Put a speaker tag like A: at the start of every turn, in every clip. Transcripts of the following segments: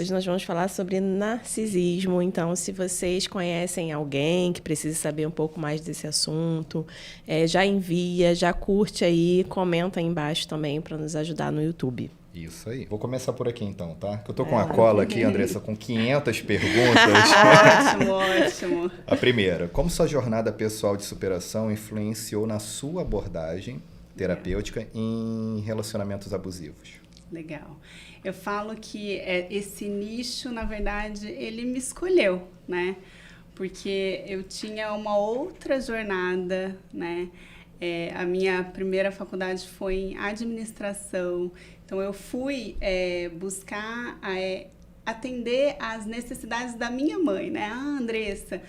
A: Hoje nós vamos falar sobre narcisismo. Então, se vocês conhecem alguém que precisa saber um pouco mais desse assunto, já envia, já curte aí, comenta aí embaixo também para nos ajudar no YouTube.
B: Isso aí. Vou começar por aqui então, tá? Que eu tô com a cola aqui, Andressa, com 500 perguntas.
C: Ótimo, ótimo.
B: A primeira, como sua jornada pessoal de superação influenciou na sua abordagem terapêutica em relacionamentos abusivos?
C: Legal. Eu falo que esse nicho, na verdade, ele me escolheu, né? Porque eu tinha uma outra jornada, né? A minha primeira faculdade foi em administração. Então, eu fui buscar atender às necessidades da minha mãe, né? Ah, Andressa,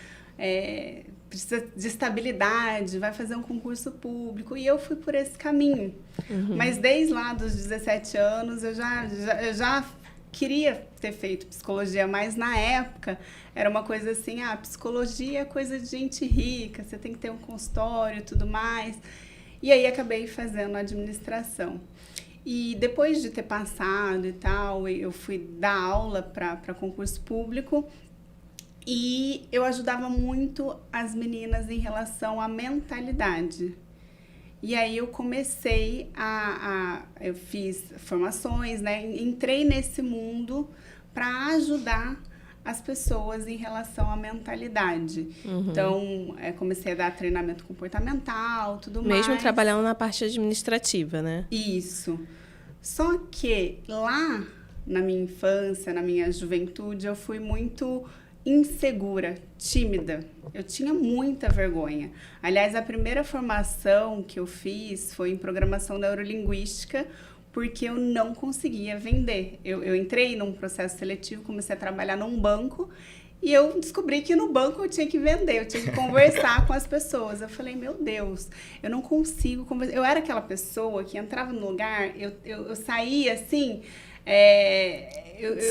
C: precisa de estabilidade, vai fazer um concurso público. E eu fui por esse caminho. Uhum. Mas desde lá dos 17 anos, eu já queria ter feito psicologia, mas na época era uma coisa assim, psicologia é coisa de gente rica, você tem que ter um consultório e tudo mais. E aí acabei fazendo administração. E depois de ter passado e tal, eu fui dar aula para concurso público e eu ajudava muito as meninas em relação à mentalidade. E aí eu comecei eu fiz formações, né? Entrei nesse mundo para ajudar as pessoas em relação à mentalidade. Uhum. Então, comecei a dar treinamento comportamental, tudo mais.
A: Mesmo trabalhando na parte administrativa, né?
C: Isso. Só que lá, na minha infância, na minha juventude, eu fui muito insegura, tímida. Eu tinha muita vergonha. Aliás, a primeira formação que eu fiz foi em programação neurolinguística, porque eu não conseguia vender. Eu entrei num processo seletivo, comecei a trabalhar num banco e eu descobri que no banco eu tinha que vender, eu tinha que conversar com as pessoas. Eu falei, meu Deus, eu não consigo conversar. Eu era aquela pessoa que entrava no lugar, eu saía assim...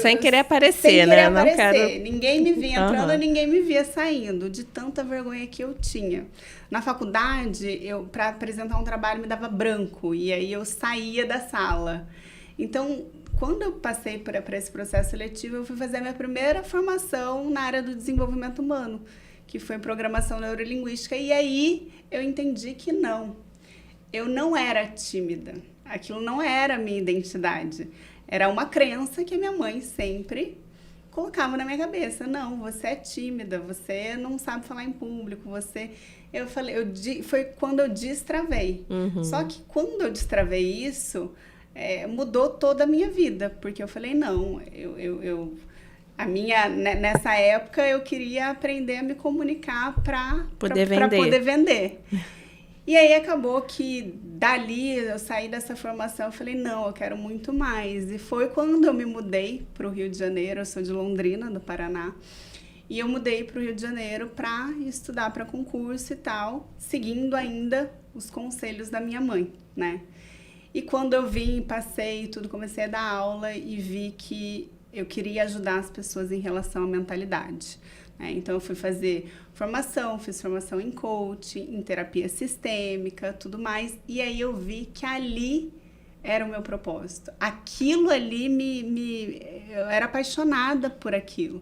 A: sem querer aparecer,
C: sem
A: né?
C: Querer aparecer.
A: Não quero...
C: Ninguém me via entrando, ninguém me via saindo, de tanta vergonha que eu tinha. Na faculdade, para apresentar um trabalho, me dava branco, e aí eu saía da sala. Então, quando eu passei por esse processo seletivo, eu fui fazer a minha primeira formação na área do desenvolvimento humano, que foi em programação neurolinguística, e aí eu entendi que eu não era tímida. Aquilo não era a minha identidade. Era uma crença que a minha mãe sempre colocava na minha cabeça. Não, você é tímida, você não sabe falar em público, Eu falei, foi quando eu destravei. Uhum. Só que quando eu destravei isso, mudou toda a minha vida. Porque eu falei, não, nessa época eu queria aprender a me comunicar para poder vender. E aí acabou que dali eu saí dessa formação, eu falei, não, eu quero muito mais. E foi quando eu me mudei para o Rio de Janeiro, eu sou de Londrina, do Paraná, e eu mudei para o Rio de Janeiro para estudar para concurso e tal, seguindo ainda os conselhos da minha mãe, né? E quando eu vim, passei tudo, comecei a dar aula e vi que eu queria ajudar as pessoas em relação à mentalidade. Então, eu fui fazer fiz formação em coaching, em terapia sistêmica, tudo mais. E aí eu vi que ali era o meu propósito. Aquilo ali eu era apaixonada por aquilo.